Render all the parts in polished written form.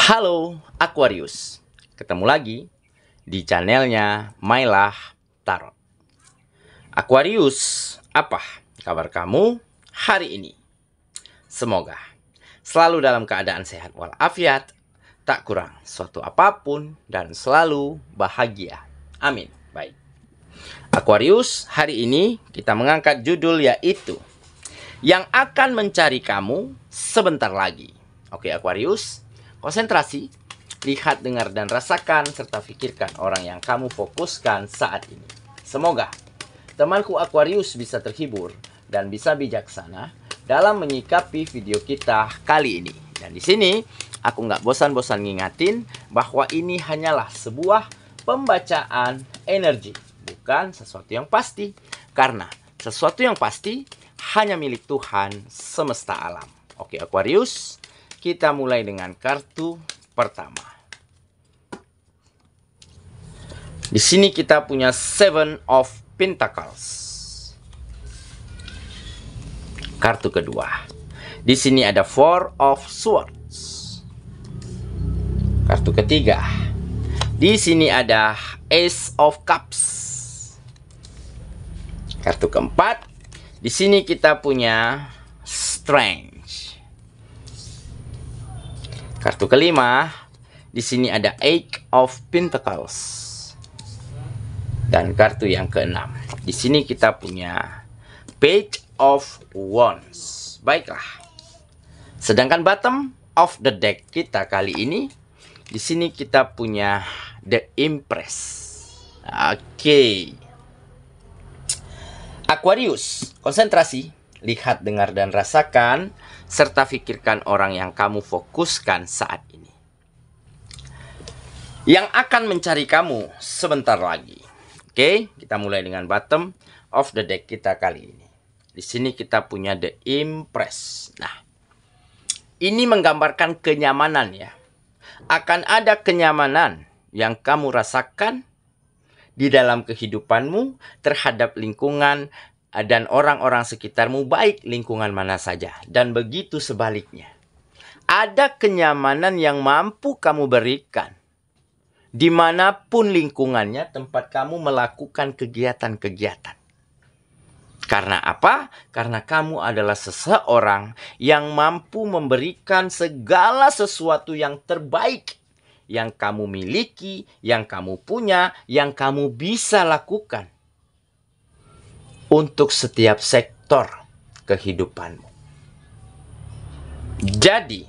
Halo Aquarius, ketemu lagi di channelnya Mylah Tarot. Aquarius, apa kabar kamu hari ini? Semoga selalu dalam keadaan sehat walafiat, tak kurang suatu apapun, dan selalu bahagia. Amin. Baik, Aquarius, hari ini kita mengangkat judul yaitu yang akan mencari kamu sebentar lagi. Oke Aquarius, konsentrasi, lihat, dengar, dan rasakan, serta pikirkan orang yang kamu fokuskan saat ini. Semoga temanku Aquarius bisa terhibur dan bisa bijaksana dalam menyikapi video kita kali ini. Dan di sini aku nggak bosan-bosan ngingatin bahwa ini hanyalah sebuah pembacaan energi, bukan sesuatu yang pasti. Karena sesuatu yang pasti hanya milik Tuhan semesta alam. Oke Aquarius, kita mulai dengan kartu pertama. Di sini kita punya Seven of Pentacles. Kartu kedua. Di sini ada Four of Swords. Kartu ketiga. Di sini ada Ace of Cups. Kartu keempat. Di sini kita punya Strength. Kartu kelima, di sini ada Eight of Pentacles. Dan kartu yang keenam, di sini kita punya Page of Wands. Baiklah. Sedangkan bottom of the deck kita kali ini, di sini kita punya The Empress. Oke. Aquarius, konsentrasi, lihat, dengar, dan rasakan, serta pikirkan orang yang kamu fokuskan saat ini. Yang akan mencari kamu sebentar lagi. Oke, kita mulai dengan bottom of the deck kita kali ini. Di sini kita punya The Empress. Nah, ini menggambarkan kenyamanan ya. Akan ada kenyamanan yang kamu rasakan di dalam kehidupanmu terhadap lingkungan dan orang-orang sekitarmu, baik lingkungan mana saja. Dan begitu sebaliknya. Ada kenyamanan yang mampu kamu berikan dimanapun lingkungannya tempat kamu melakukan kegiatan-kegiatan. Karena apa? Karena kamu adalah seseorang yang mampu memberikan segala sesuatu yang terbaik yang kamu miliki, yang kamu punya, yang kamu bisa lakukan untuk setiap sektor kehidupanmu. Jadi,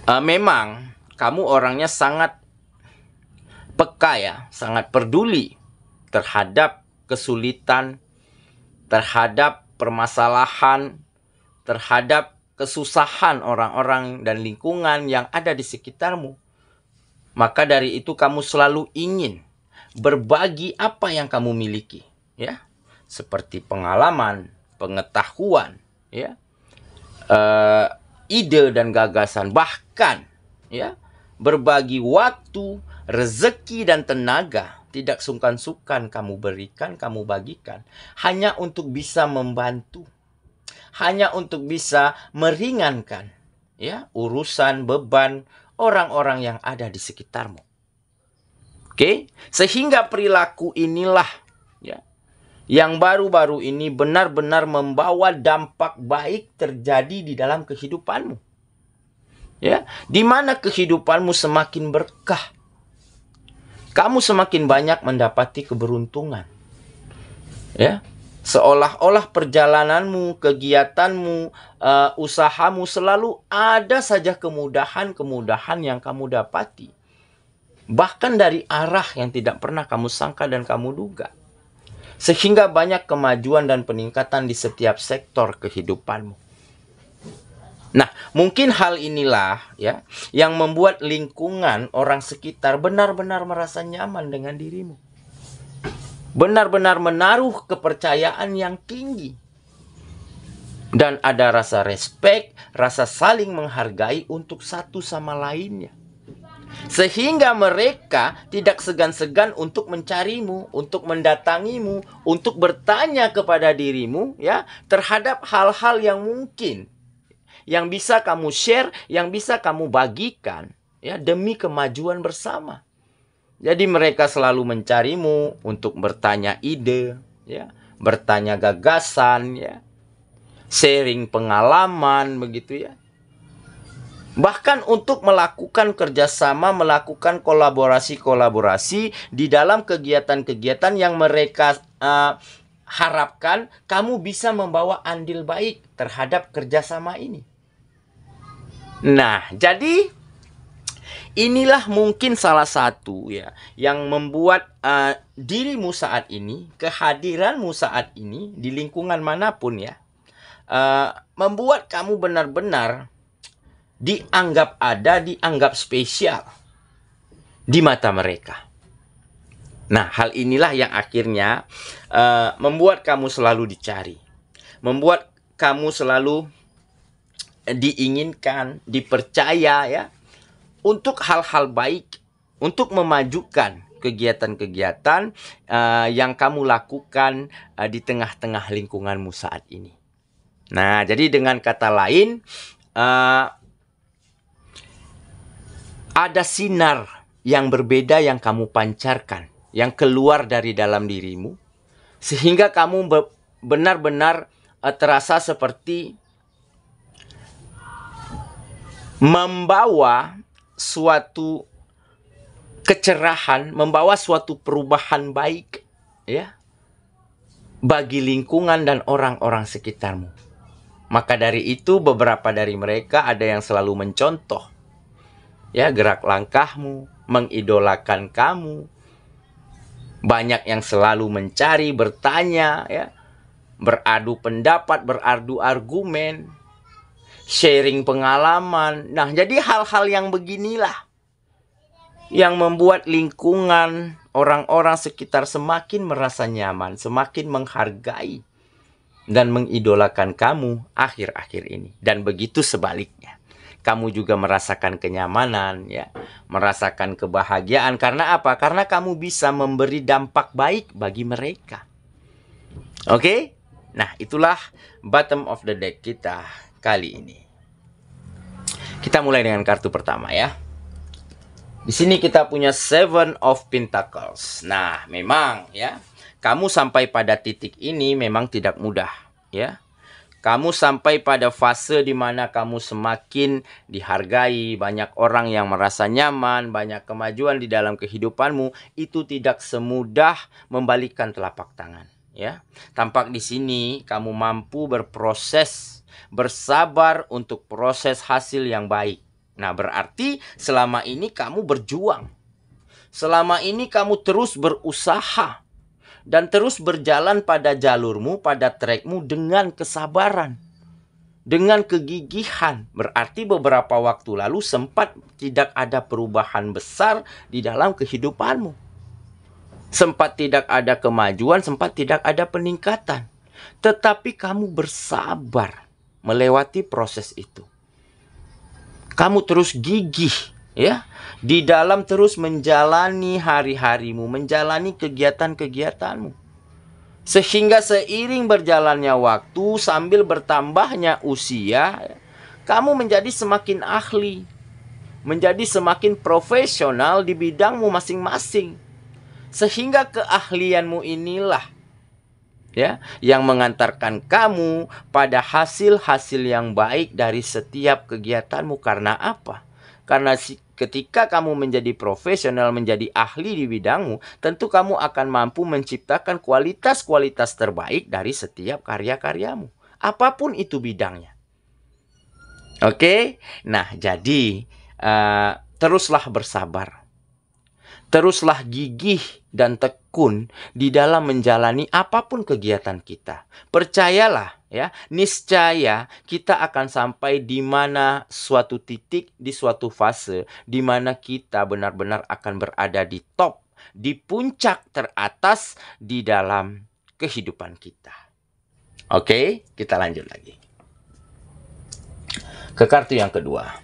memang kamu orangnya sangat peka ya, sangat peduli terhadap kesulitan, terhadap permasalahan, terhadap kesusahan orang-orang dan lingkungan yang ada di sekitarmu. Maka dari itu kamu selalu ingin berbagi apa yang kamu miliki. Ya, seperti pengalaman, pengetahuan, ya, ide dan gagasan, bahkan ya, berbagi waktu, rezeki dan tenaga, tidak sungkan-sungkan kamu berikan, kamu bagikan, hanya untuk bisa membantu, hanya untuk bisa meringankan ya urusan beban orang-orang yang ada di sekitarmu. Oke, sehingga perilaku inilah ya yang baru-baru ini benar-benar membawa dampak baik terjadi di dalam kehidupanmu. Ya, di mana kehidupanmu semakin berkah. Kamu semakin banyak mendapati keberuntungan. Ya, seolah-olah perjalananmu, kegiatanmu, usahamu selalu ada saja kemudahan-kemudahan yang kamu dapati. Bahkan dari arah yang tidak pernah kamu sangka dan kamu duga. Sehingga banyak kemajuan dan peningkatan di setiap sektor kehidupanmu. Nah, mungkin hal inilah ya yang membuat lingkungan orang sekitar benar-benar merasa nyaman dengan dirimu. Benar-benar menaruh kepercayaan yang tinggi. Dan ada rasa respek, rasa saling menghargai untuk satu sama lainnya. Sehingga mereka tidak segan-segan untuk mencarimu, untuk mendatangimu, untuk bertanya kepada dirimu ya terhadap hal-hal yang mungkin yang bisa kamu share, yang bisa kamu bagikan, ya, demi kemajuan bersama. Jadi mereka selalu mencarimu untuk bertanya ide, ya, bertanya gagasan, ya, sharing pengalaman, begitu ya. Bahkan untuk melakukan kerjasama, melakukan kolaborasi-kolaborasi di dalam kegiatan-kegiatan yang mereka harapkan kamu bisa membawa andil baik terhadap kerjasama ini. Nah, jadi inilah mungkin salah satu ya yang membuat dirimu saat ini, kehadiranmu saat ini di lingkungan manapun ya, membuat kamu benar-benar dianggap ada, dianggap spesial di mata mereka. Nah, hal inilah yang akhirnya membuat kamu selalu dicari, membuat kamu selalu diinginkan, dipercaya ya, untuk hal-hal baik, untuk memajukan kegiatan-kegiatan yang kamu lakukan di tengah-tengah lingkunganmu saat ini. Nah, jadi dengan kata lain, ada sinar yang berbeda yang kamu pancarkan, yang keluar dari dalam dirimu, sehingga kamu benar-benar terasa seperti membawa suatu kecerahan, membawa suatu perubahan baik, ya, bagi lingkungan dan orang-orang sekitarmu. Maka dari itu beberapa dari mereka ada yang selalu mencontoh, ya, gerak langkahmu, mengidolakan kamu. Banyak yang selalu mencari, bertanya, ya, beradu pendapat, beradu argumen, sharing pengalaman. Nah, jadi hal-hal yang beginilah yang membuat lingkungan orang-orang sekitar semakin merasa nyaman, semakin menghargai dan mengidolakan kamu akhir-akhir ini. Dan begitu sebaliknya. Kamu juga merasakan kenyamanan, ya, merasakan kebahagiaan. Karena apa? Karena kamu bisa memberi dampak baik bagi mereka. Oke? Nah, itulah bottom of the deck kita kali ini. Kita mulai dengan kartu pertama ya. Di sini kita punya Seven of Pentacles. Nah, memang ya, kamu sampai pada titik ini memang tidak mudah, ya. Kamu sampai pada fase di mana kamu semakin dihargai, banyak orang yang merasa nyaman, banyak kemajuan di dalam kehidupanmu. Itu tidak semudah membalikkan telapak tangan, ya. Tampak di sini kamu mampu berproses, bersabar untuk proses hasil yang baik. Nah, berarti selama ini kamu berjuang. Selama ini kamu terus berusaha dan terus berjalan pada jalurmu, pada trekmu dengan kesabaran, dengan kegigihan. Berarti beberapa waktu lalu sempat tidak ada perubahan besar di dalam kehidupanmu. Sempat tidak ada kemajuan, sempat tidak ada peningkatan. Tetapi kamu bersabar melewati proses itu. Kamu terus gigih, ya, di dalam terus menjalani hari-harimu, menjalani kegiatan-kegiatanmu. Sehingga seiring berjalannya waktu, sambil bertambahnya usia, kamu menjadi semakin ahli, menjadi semakin profesional di bidangmu masing-masing. Sehingga keahlianmu inilah, ya, yang mengantarkan kamu pada hasil-hasil yang baik dari setiap kegiatanmu. Karena apa? Karena ketika kamu menjadi profesional, menjadi ahli di bidangmu, tentu kamu akan mampu menciptakan kualitas-kualitas terbaik dari setiap karya-karyamu, apapun itu bidangnya. Oke? Nah, jadi teruslah bersabar. Teruslah gigih dan tekun di dalam menjalani apapun kegiatan kita. Percayalah, ya, niscaya kita akan sampai di mana suatu titik, di suatu fase di mana kita benar-benar akan berada di top, di puncak teratas di dalam kehidupan kita. Oke, kita lanjut lagi ke kartu yang kedua.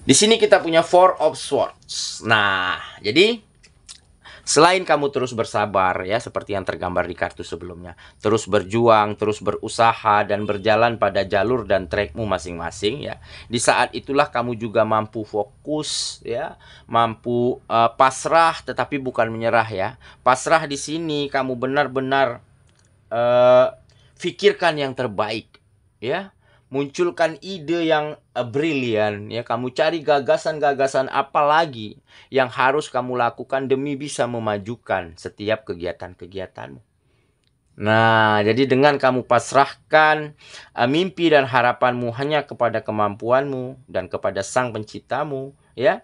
Di sini kita punya Four of Swords. Nah, jadi Selain kamu terus bersabar ya, seperti yang tergambar di kartu sebelumnya, terus berjuang, terus berusaha dan berjalan pada jalur dan trekmu masing-masing ya. Di saat itulah kamu juga mampu fokus ya, mampu pasrah tetapi bukan menyerah ya. Pasrah di sini kamu benar-benar pikirkan yang terbaik ya. Munculkan ide yang brilian ya, kamu cari gagasan-gagasan apa lagi yang harus kamu lakukan demi bisa memajukan setiap kegiatan-kegiatanmu. Nah, jadi dengan kamu pasrahkan mimpi dan harapanmu hanya kepada kemampuanmu dan kepada Sang Penciptamu ya,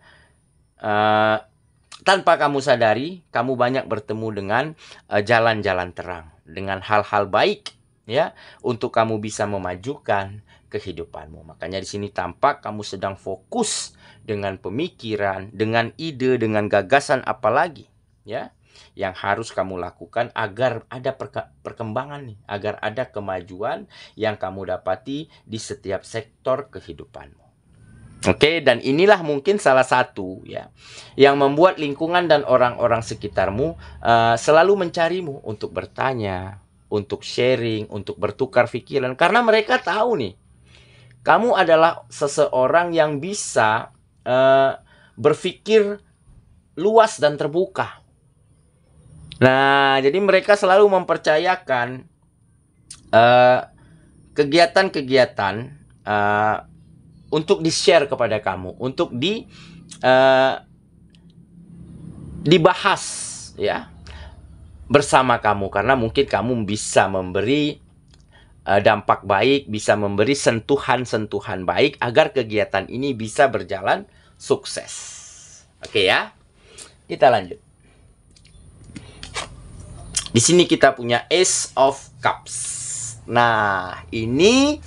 tanpa kamu sadari, kamu banyak bertemu dengan jalan-jalan terang, dengan hal-hal baik ya, untuk kamu bisa memajukan kehidupanmu. Makanya di sini tampak kamu sedang fokus dengan pemikiran, dengan ide, dengan gagasan apalagi ya yang harus kamu lakukan agar ada perkembangan nih, agar ada kemajuan yang kamu dapati di setiap sektor kehidupanmu. Oke, dan inilah mungkin salah satu ya yang membuat lingkungan dan orang-orang sekitarmu selalu mencarimu untuk bertanya, untuk sharing, untuk bertukar pikiran, karena mereka tahu nih kamu adalah seseorang yang bisa berpikir luas dan terbuka. Nah, jadi mereka selalu mempercayakan kegiatan-kegiatan untuk di-share kepada kamu, untuk dibahas ya bersama kamu, karena mungkin kamu bisa memberi dampak baik, bisa memberi sentuhan-sentuhan baik agar kegiatan ini bisa berjalan sukses. Oke ya, kita lanjut. Di sini kita punya Ace of Cups. Nah, ini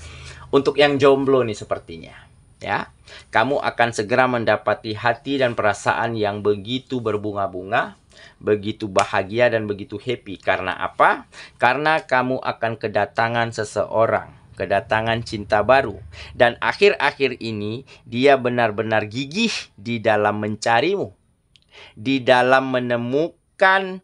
untuk yang jomblo nih sepertinya ya. Kamu akan segera mendapati hati dan perasaan yang begitu berbunga-bunga, begitu bahagia dan begitu happy. Karena apa? Karena kamu akan kedatangan seseorang, kedatangan cinta baru. Dan akhir-akhir ini dia benar-benar gigih di dalam mencarimu, di dalam menemukan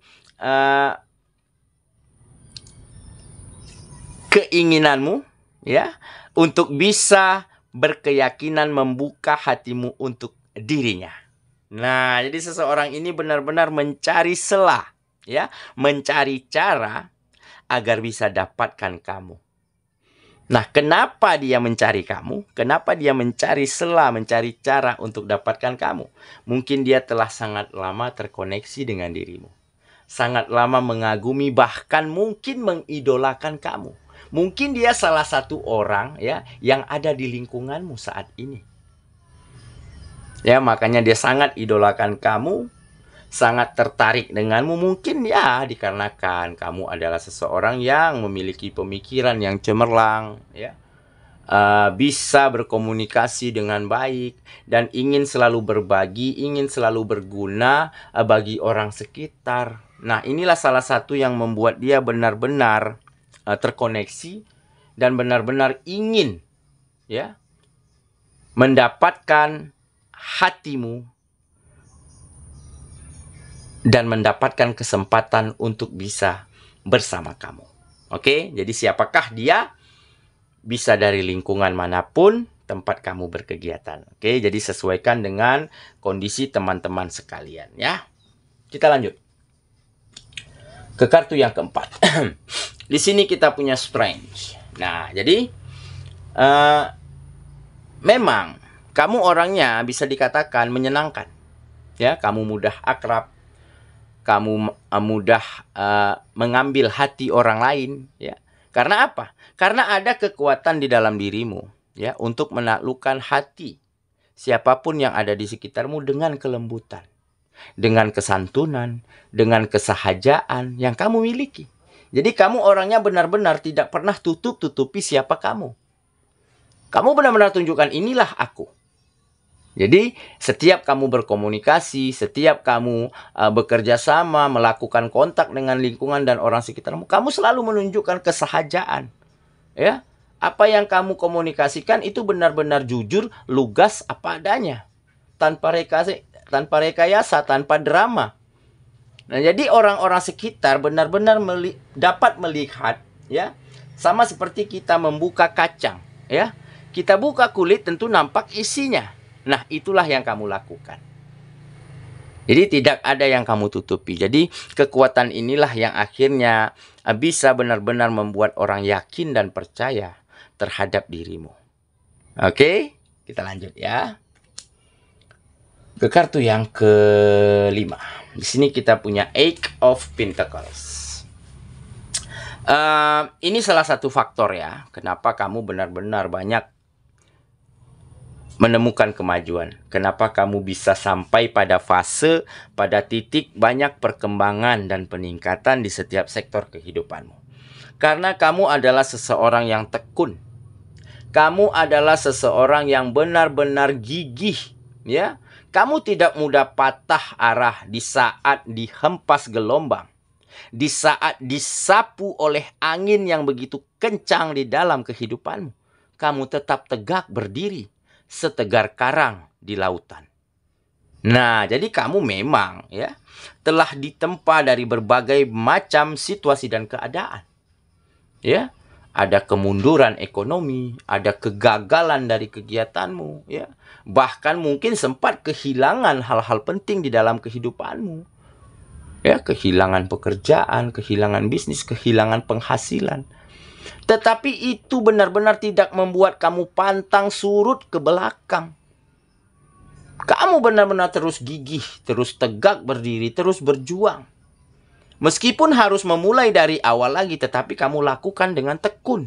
keinginanmu ya, untuk bisa berkeyakinan membuka hatimu untuk dirinya. Nah, jadi seseorang ini benar-benar mencari celah ya, mencari cara agar bisa dapatkan kamu. Nah, kenapa dia mencari kamu? Kenapa dia mencari celah, mencari cara untuk dapatkan kamu? Mungkin dia telah sangat lama terkoneksi dengan dirimu, sangat lama mengagumi, bahkan mungkin mengidolakan kamu. Mungkin dia salah satu orang ya yang ada di lingkunganmu saat ini. Ya, makanya dia sangat idolakan kamu, sangat tertarik denganmu. Mungkin ya dikarenakan kamu adalah seseorang yang memiliki pemikiran yang cemerlang ya. Bisa berkomunikasi dengan baik dan ingin selalu berbagi, ingin selalu berguna bagi orang sekitar. Nah, inilah salah satu yang membuat dia benar-benar terkoneksi dan benar-benar ingin ya mendapatkan hatimu dan mendapatkan kesempatan untuk bisa bersama kamu. Oke, jadi siapakah dia? Bisa dari lingkungan manapun tempat kamu berkegiatan. Oke, jadi sesuaikan dengan kondisi teman-teman sekalian ya. Kita lanjut ke kartu yang keempat. Di sini kita punya Strange. Nah, jadi memang kamu orangnya bisa dikatakan menyenangkan. Ya, kamu mudah akrab, kamu mudah mengambil hati orang lain. Ya, karena apa? Karena ada kekuatan di dalam dirimu, ya, untuk menaklukkan hati siapapun yang ada di sekitarmu dengan kelembutan, dengan kesantunan, dengan kesahajaan yang kamu miliki. Jadi kamu orangnya benar-benar tidak pernah tutup-tutupi siapa kamu. Kamu benar-benar tunjukkan inilah aku. Jadi setiap kamu berkomunikasi, setiap kamu bekerja sama, melakukan kontak dengan lingkungan dan orang sekitarmu, kamu selalu menunjukkan kesahajaan. Ya, apa yang kamu komunikasikan itu benar-benar jujur, lugas, apa adanya, tanpa rekayasa, tanpa drama. Nah, jadi orang-orang sekitar benar-benar dapat melihat, ya, sama seperti kita membuka kacang, ya. Kita buka kulit tentu nampak isinya. Nah, itulah yang kamu lakukan. Jadi tidak ada yang kamu tutupi. Jadi kekuatan inilah yang akhirnya bisa benar-benar membuat orang yakin dan percaya terhadap dirimu. Oke, kita lanjut ya. Ke kartu yang kelima. Di sini kita punya Eight of Pentacles. Ini salah satu faktor ya, kenapa kamu benar-benar banyak menemukan kemajuan. Kenapa kamu bisa sampai pada fase, pada titik banyak perkembangan dan peningkatan di setiap sektor kehidupanmu. Karena kamu adalah seseorang yang tekun. Kamu adalah seseorang yang benar-benar gigih, ya. Kamu tidak mudah patah arah di saat dihempas gelombang. Di saat disapu oleh angin yang begitu kencang di dalam kehidupanmu. Kamu tetap tegak berdiri setegar karang di lautan. Nah, jadi kamu memang ya telah ditempa dari berbagai macam situasi dan keadaan. Ya, ada kemunduran ekonomi, ada kegagalan dari kegiatanmu, ya. Bahkan mungkin sempat kehilangan hal-hal penting di dalam kehidupanmu. Ya, kehilangan pekerjaan, kehilangan bisnis, kehilangan penghasilan. Tetapi itu benar-benar tidak membuat kamu pantang surut ke belakang. Kamu benar-benar terus gigih, terus tegak berdiri, terus berjuang. Meskipun harus memulai dari awal lagi, tetapi kamu lakukan dengan tekun.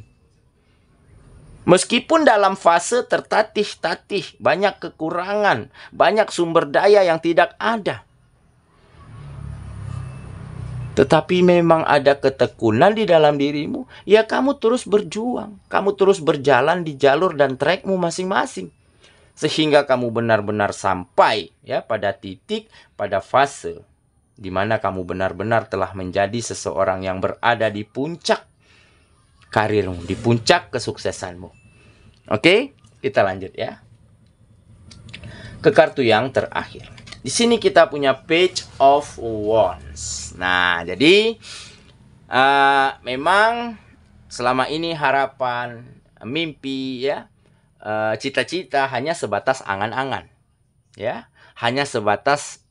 Meskipun dalam fase tertatih-tatih, banyak kekurangan, banyak sumber daya yang tidak ada. Tetapi memang ada ketekunan di dalam dirimu, ya kamu terus berjuang. Kamu terus berjalan di jalur dan trekmu masing-masing. Sehingga kamu benar-benar sampai ya pada titik, pada fase di mana kamu benar-benar telah menjadi seseorang yang berada di puncak karirmu, di puncak kesuksesanmu. Oke, kita lanjut ya. Ke kartu yang terakhir. Di sini kita punya Page of Wands. Nah, jadi memang selama ini harapan, mimpi, ya, cita-cita hanya sebatas angan-angan, ya, hanya sebatas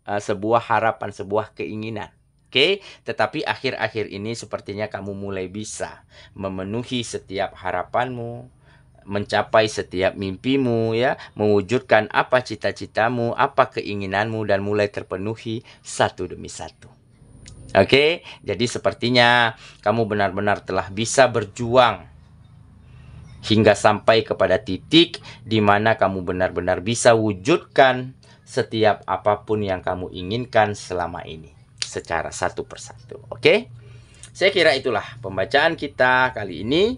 sebuah harapan, sebuah keinginan. Oke, tetapi akhir-akhir ini sepertinya kamu mulai bisa memenuhi setiap harapanmu, mencapai setiap mimpimu, ya, mewujudkan apa cita-citamu, apa keinginanmu, dan mulai terpenuhi satu demi satu. Oke, jadi sepertinya kamu benar-benar telah bisa berjuang hingga sampai kepada titik di mana kamu benar-benar bisa wujudkan setiap apapun yang kamu inginkan selama ini secara satu persatu. Oke, saya kira itulah pembacaan kita kali ini,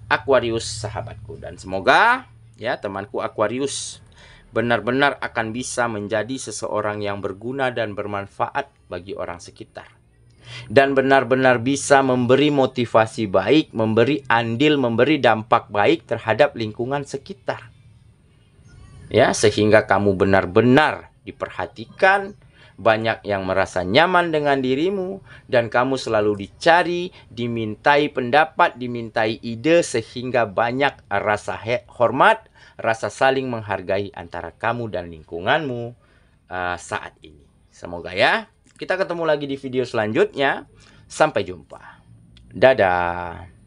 Aquarius sahabatku, dan semoga ya temanku Aquarius benar-benar akan bisa menjadi seseorang yang berguna dan bermanfaat bagi orang sekitar, dan benar-benar bisa memberi motivasi baik, memberi andil, memberi dampak baik terhadap lingkungan sekitar, ya, sehingga kamu benar-benar diperhatikan, banyak yang merasa nyaman dengan dirimu, dan kamu selalu dicari, dimintai pendapat, dimintai ide, sehingga banyak rasa hormat, rasa saling menghargai antara kamu dan lingkunganmu saat ini. Semoga ya, kita ketemu lagi di video selanjutnya. Sampai jumpa. Dadah.